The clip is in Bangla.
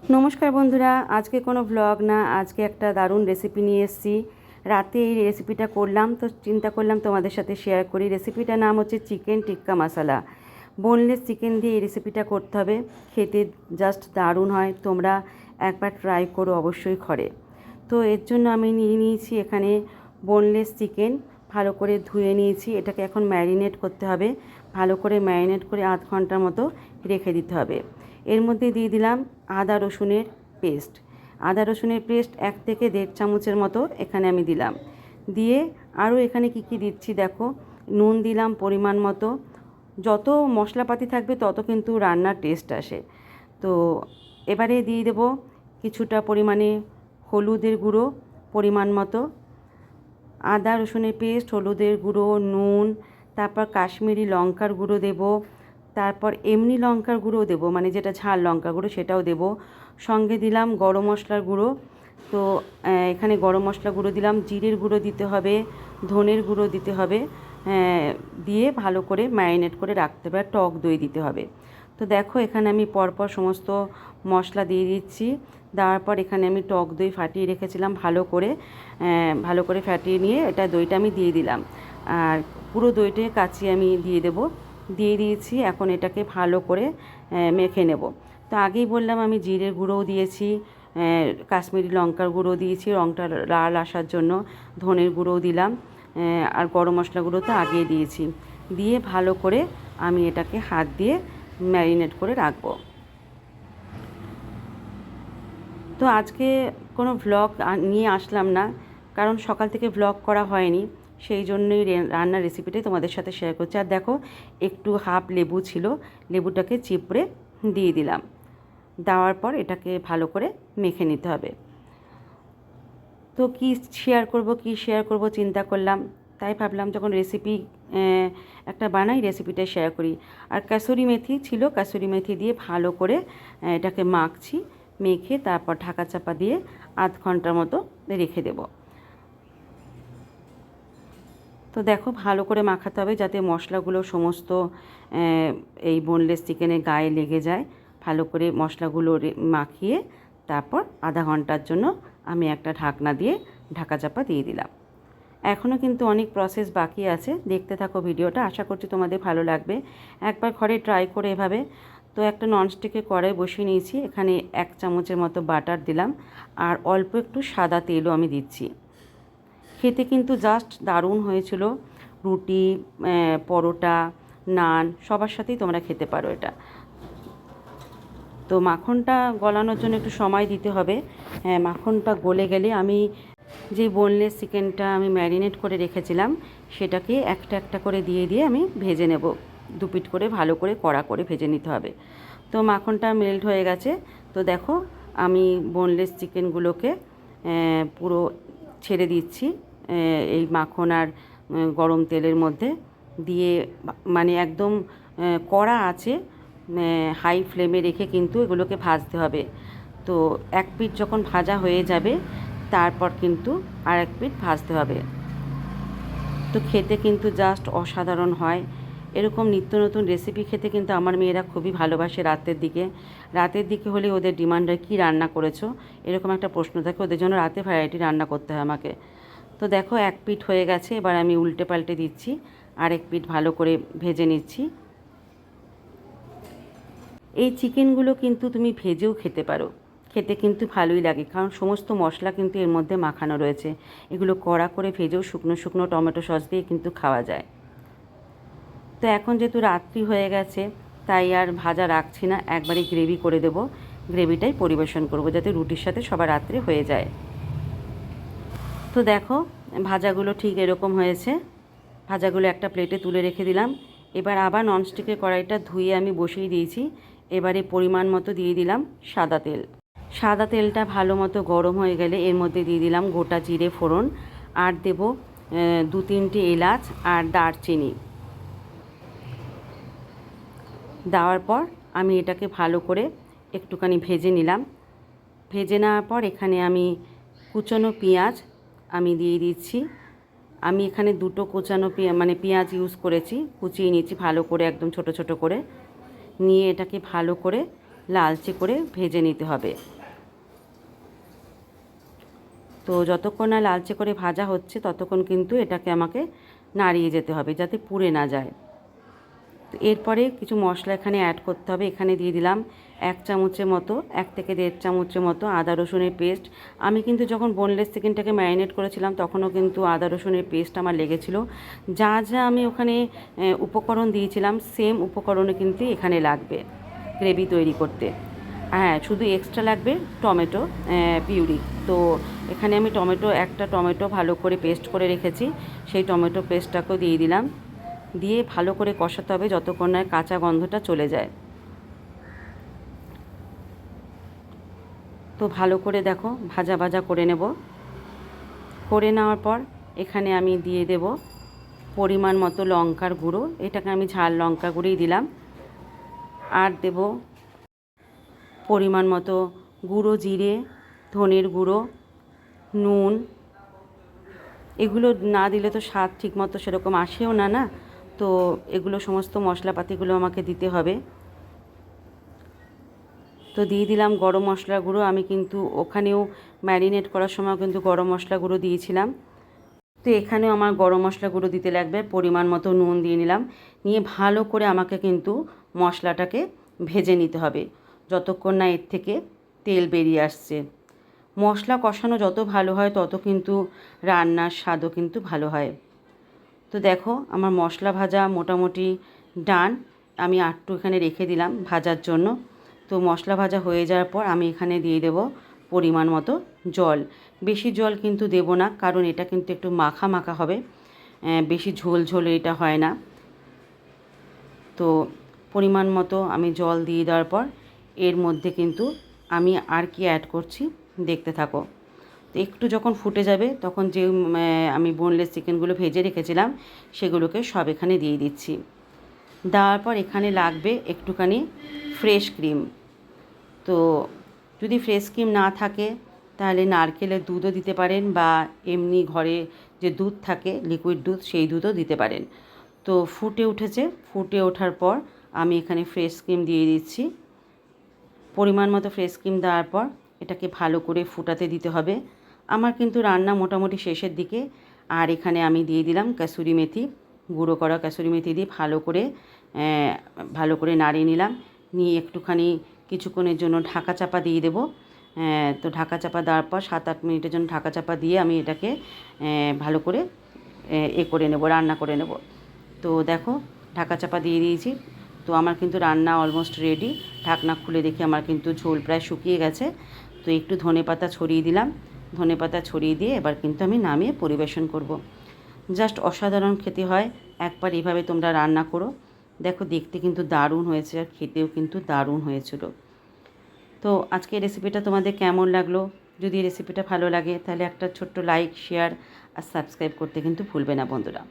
নমস্কার বন্ধুরা, আজকে কোনো ব্লগ না, আজকে একটা দারুণ রেসিপি নিয়ে এসেছি। রাতে এই রেসিপিটা করলাম তো চিন্তা করলাম তোমাদের সাথে শেয়ার করি। রেসিপিটার নাম হচ্ছে চিকেন টিক্কা মশলা। বোনলেস চিকেন দিয়ে এই রেসিপিটা করতে হবে, খেতে জাস্ট দারুণ হয়। তোমরা একবার ট্রাই করো অবশ্যই ঘরে। তো এর জন্য আমি নিয়ে নিয়েছি এখানে বোনলেস চিকেন, ভালো করে ধুয়ে নিয়েছি। এটাকে এখন ম্যারিনেট করতে হবে, ভালো করে ম্যারিনেট করে আধ ঘন্টার মতো রেখে দিতে হবে। এর মধ্যে দিয়ে দিলাম আদা রসুনের পেস্ট। আদা রসুনের পেস্ট 1 থেকে 1.5 চামচের মতো এখানে আমি দিলাম। দিয়ে আরও এখানে কি দিচ্ছি দেখো, নুন দিলাম পরিমাণ মতো। যত মশলাপাতি থাকবে তত কিন্তু রান্নার টেস্ট আসে। তো এবারে দিয়ে দেব কিছুটা পরিমাণে হলুদের গুঁড়ো পরিমাণ মতো, আদা রসুনের পেস্ট, হলুদের গুঁড়ো, নুন, তারপর কাশ্মীরি লঙ্কার গুঁড়ো দেব, তারপর এমনি লঙ্কার গুঁড়ো দেব, মানে যেটা ঝাল লঙ্কা গুঁড়ো সেটাও দেব। সঙ্গে দিলাম গরম মশলার গুঁড়ো। তো এখানে গরম মশলা গুঁড়ো দিলাম, জিরের গুঁড়ো দিতে হবে, ধনের গুঁড়ো দিতে হবে। দিয়ে ভালো করে ম্যারিনেট করে রাখতে হবে, আর টক দই দিতে হবে। তো দেখো এখানে আমি পরপর সমস্ত মশলা দিয়ে দিচ্ছি। দেওয়ার পর এখানে আমি টক দই ফাটিয়ে রেখেছিলাম, ভালো করে ফাটিয়ে নিয়ে এটা দইটা আমি দিয়ে দিলাম। আর পুরো দইটা কাচিয়ে আমি দিয়ে দিয়েছি। এখন এটাকে ভালো করে মেখে নেব। তো আগেই বললাম আমি জিরের গুঁড়োও দিয়েছি, কাশ্মীরি লঙ্কার গুঁড়ো দিয়েছি রঙটা লাল আসার জন্য, ধনের গুঁড়োও দিলাম, আর গরম মশলা গুঁড়ো তো আগেই দিয়েছি। দিয়ে ভালো করে আমি এটাকে হাত দিয়ে ম্যারিনেট করে রাখবো। তো আজকে কোনো ভ্লগ নিয়ে আসলাম না, কারণ সকাল থেকে ভ্লগ করা হয়নি, সেই জন্যই রান্নার রেসিপিটাই তোমাদের সাথে শেয়ার করছি। আর দেখো একটু হাফ লেবু ছিল, লেবুটাকে চিপড়ে দিয়ে দিলাম। দেওয়ার পর এটাকে ভালো করে মেখে নিতে হবে। তো কি শেয়ার করব চিন্তা করলাম, তাই ভাবলাম যখন রেসিপি একটা বানাই রেসিপিটা শেয়ার করি। আর কাসুরি মেথি ছিল, কাসুরি মেথি দিয়ে ভালো করে এটাকে মাখছি। মেখে তারপর ঢাকা চাপা দিয়ে আধ ঘন্টার মতো রেখে দেব। তো দেখো ভালো করে মাখাতে হবে যাতে মশলাগুলো সমস্ত এই বোনলেস চিকেনের গায়ে লেগে যায়। ভালো করে মশলাগুলো মাখিয়ে তারপর আধা ঘন্টার জন্য আমি একটা ঢাকনা দিয়ে ঢাকা চাপা দিয়ে দিলাম। এখনও কিন্তু অনেক প্রসেস বাকি আছে, দেখতে থাকো ভিডিওটা, আশা করছি তোমাদের ভালো লাগবে। একবার ঘরে ট্রাই করে এভাবে। তো একটা ননস্টিকের কড়াই বসিয়ে নিয়েছি, এখানে 1 চামচের মতো বাটার দিলাম, আর অল্প একটু সাদা তেলও আমি দিচ্ছি। খেতে কিন্তু জাস্ট দারুণ হয়েছিল। রুটি, পরোটা, নান সবার সাথেই তোমরা খেতে পারো এটা। তো মাখনটা গলানোর জন্য একটু সময় দিতে হবে। মাখনটা গলে গেলে আমি যে বোনলেস চিকেনটা আমি ম্যারিনেট করে রেখেছিলাম সেটাকে একটা একটা করে দিয়ে আমি ভেজে নেব। দুপিট করে ভালো করে কড়া করে ভেজে নিতে হবে। তো মাখনটা মেল্ট হয়ে গেছে। তো দেখো আমি বোনলেস চিকেনগুলোকে পুরো ছেড়ে দিচ্ছি এই মাখন আর গরম তেলের মধ্যে দিয়ে, মানে একদম কড়া আছে, হাই ফ্লেমে রেখে কিন্তু এগুলোকে ভাজতে হবে। তো এক পিঠ যখন ভাজা হয়ে যাবে তারপর কিন্তু আর এক পিঠ ভাজতে হবে। তো খেতে কিন্তু জাস্ট অসাধারণ হয়। এরকম নিত্য নতুন রেসিপি খেতে কিন্তু আমার মেয়েরা খুবই ভালোবাসে। রাতের দিকে হলে ওদের ডিমান্ড হয় কী রান্না করেছো, এরকম একটা প্রশ্ন থাকে ওদের জন্য। রাতে ভ্যারাইটি রান্না করতে হয় আমাকে। তো দেখো এক পিঠ হয়ে গেছে, এবার আমি উল্টে পাল্টে দিচ্ছি, আরেক পিঠ ভালো করে ভেজে নিচ্ছি। এই চিকেনগুলো কিন্তু তুমি ভেজেও খেতে পারো, খেতে কিন্তু ভালোই লাগে, কারণ সমস্ত মশলা কিন্তু এর মধ্যে মাখানো রয়েছে। এগুলো কড়া করে ভেজেও শুকনো শুকনো টমেটো সস দিয়ে কিন্তু খাওয়া যায়। তো এখন যেহেতু রাত্রি হয়ে গেছে তাই আর ভাজা রাখছি না, একবারে গ্রেভি করে দেব। গ্রেভিটাই পরিবেশন করব যাতে রুটির সাথে সবার রাত্রে হয়ে যায়। তো দেখো ভাজাগুলো ঠিক এরকম হয়েছে। ভাজাগুলো একটা প্লেটে তুলে রেখে দিলাম। এবার আবার ননস্টিকের কড়াইটা ধুয়ে আমি বসিয়ে দিয়েছি। এবারে পরিমাণ মতো দিয়ে দিলাম সাদা তেল। সাদা তেলটা ভালো মতো গরম হয়ে গেলে এর মধ্যে দিয়ে দিলাম গোটা জিরে ফোড়ন, আর দেব 2-3টে এলাচ আর দারচিনি। দেওয়ার পর আমি এটাকে ভালো করে একটুখানি ভেজে নিলাম। ভেজে নেওয়ার পর এখানে আমি কুচনো পেঁয়াজ আমি দিয়ে দিচ্ছি। আমি এখানে 2টো কুচানো পেঁয়াজ ইউজ করেছি, কুচিয়ে নিয়েছি ভালো করে একদম ছোট ছোট করে। নিয়ে এটাকে ভালো করে লালচে করে ভেজে নিতে হবে। তো যতক্ষণ না লালচে করে ভাজা হচ্ছে ততক্ষণ কিন্তু এটাকে আমাকে নাড়িয়ে যেতে হবে যাতে পুড়ে না যায়। তো এরপরে কিছু মশলা এখানে অ্যাড করতে হবে। এখানে দিয়ে দিলাম 1 চামচের মতো, 1 থেকে 1.5 চামচের মতো আদা রসুনের পেস্ট। আমি কিন্তু যখন বোনলেস চিকেনটাকে ম্যারিনেট করেছিলাম তখনও কিন্তু আদা রসুনের পেস্ট আমার লেগেছিল। যা যা আমি ওখানে উপকরণ দিয়েছিলাম সেম উপকরণে কিন্তু এখানে লাগবে গ্রেভি তৈরি করতে। হ্যাঁ, শুধু এক্সট্রা লাগবে টমেটো পিউরি। তো এখানে আমি একটা টমেটো ভালো করে পেস্ট করে রেখেছি, সেই টমেটো পেস্টটাকেও দিয়ে দিলাম। দিয়ে ভালো করে কষাতে হবে যতক্ষণ না কাঁচা গন্ধটা চলে যায়। তো ভালো করে দেখো ভাজা ভাজা করে নেব। করে নেওয়ার পর এখানে আমি দিয়ে দেব পরিমাণ মতো লঙ্কার গুঁড়ো। এটাকে আমি ঝাল লঙ্কা গুঁড়োই দিলাম। আর দেব পরিমাণ মতো গুঁড়ো জিরে, ধনের গুঁড়ো, নুন। এগুলো না দিলে তো স্বাদ ঠিকমতো সেরকম আসেও না না। তো এগুলো সমস্ত মশলাপাতিগুলো আমাকে দিতে হবে। তো দিয়ে দিলাম গরম মশলা গুঁড়ো। আমি কিন্তু ওখানেও ম্যারিনেট করার সময় কিন্তু গরম মশলা গুঁড়ো দিয়েছিলাম। তো এখানেও আমার গরম মশলা গুঁড়ো দিতে লাগবে। পরিমাণ মতো নুন দিয়ে নিলাম। নিয়ে ভালো করে আমাকে কিন্তু মশলাটাকে ভেজে নিতে হবে যতক্ষণ না এর থেকে তেল বেরিয়ে আসছে। মশলা কষানো যত ভালো হয় তত কিন্তু রান্নার স্বাদও কিন্তু ভালো হয়। তো দেখো আমার মশলা ভাজা মোটামুটি ডান। আমি আটটু এখানে রেখে দিলাম ভাজার জন্য। তো মশলা ভাজা হয়ে যাওয়ার পর আমি এখানে দিয়ে দেব পরিমাণ মতো জল। বেশি জল কিন্তু দেব না, কারণ এটা কিন্তু একটু মাখা মাখা হবে, বেশি ঝোল ঝোল এটা হয় না। তো পরিমাণ মতো আমি জল দিয়ে দেওয়ার পর এর মধ্যে কিন্তু আমি আর কি অ্যাড করছি দেখতে থাকো। তো একটু যখন ফুটে যাবে তখন যে আমি বোনলেস চিকেনগুলো ভেজে রেখেছিলাম সেগুলোকে সব এখানে দিয়ে দিচ্ছি। দেওয়ার পর এখানে লাগবে একটুখানি ফ্রেশ ক্রিম। তো যদি ফ্রেশ ক্রিম না থাকে তাহলে নারকেলের দুধও দিতে পারেন, বা এমনি ঘরে যে দুধ থাকে লিকুইড দুধ সেই দুধও দিতে পারেন। তো ফুটে উঠেছে, ফুটে ওঠার পর আমি এখানে ফ্রেশ ক্রিম দিয়ে দিচ্ছি। পরিমাণ মতো ফ্রেশ ক্রিম দেওয়ার পর এটাকে ভালো করে ফুটাতে দিতে হবে। আমার কিন্তু রান্না মোটামুটি শেষের দিকে। আর এখানে আমি দিয়ে দিলাম কাসুরি মেথি, গুঁড়ো করা কাসুরি মেথি দিয়ে ভালো করে নাড়িয়ে নিলাম। নিয়ে একটুখানি কিছুক্ষণের জন্য ঢাকা চাপা দিয়ে দেবো। তো ঢাকা চাপা দেওয়ার পর 7-8 মিনিটের জন্য ঢাকা চাপা দিয়ে আমি এটাকে ভালো করে করে নেব, রান্না করে নেব। তো দেখো ঢাকা চাপা দিয়ে দিয়েছি। তো আমার কিন্তু রান্না অলমোস্ট রেডি। ঢাকনা খুলে দেখি আমার কিন্তু ঝোল প্রায় শুকিয়ে গেছে। তো একটু ধনেপাতা ছড়িয়ে দিলাম। ধনেপাতা ছড়িয়ে দিয়ে এবার কিন্তু আমি নামিয়ে পরিবেশন করব। জাস্ট অসাধারণ খেতে হয়। একবার এভাবে তোমরা রান্না করো দেখো, দেখতে কিন্তু দারুণ হয়েছে আর খেতেও কিন্তু দারুণ হয়েছিল। তো আজকের রেসিপিটা তোমাদের কেমন লাগলো? যদি রেসিপিটা ভালো লাগে তাহলে একটা ছোট্ট লাইক, শেয়ার আর সাবস্ক্রাইব করতে কিন্তু ভুলবে না বন্ধুরা।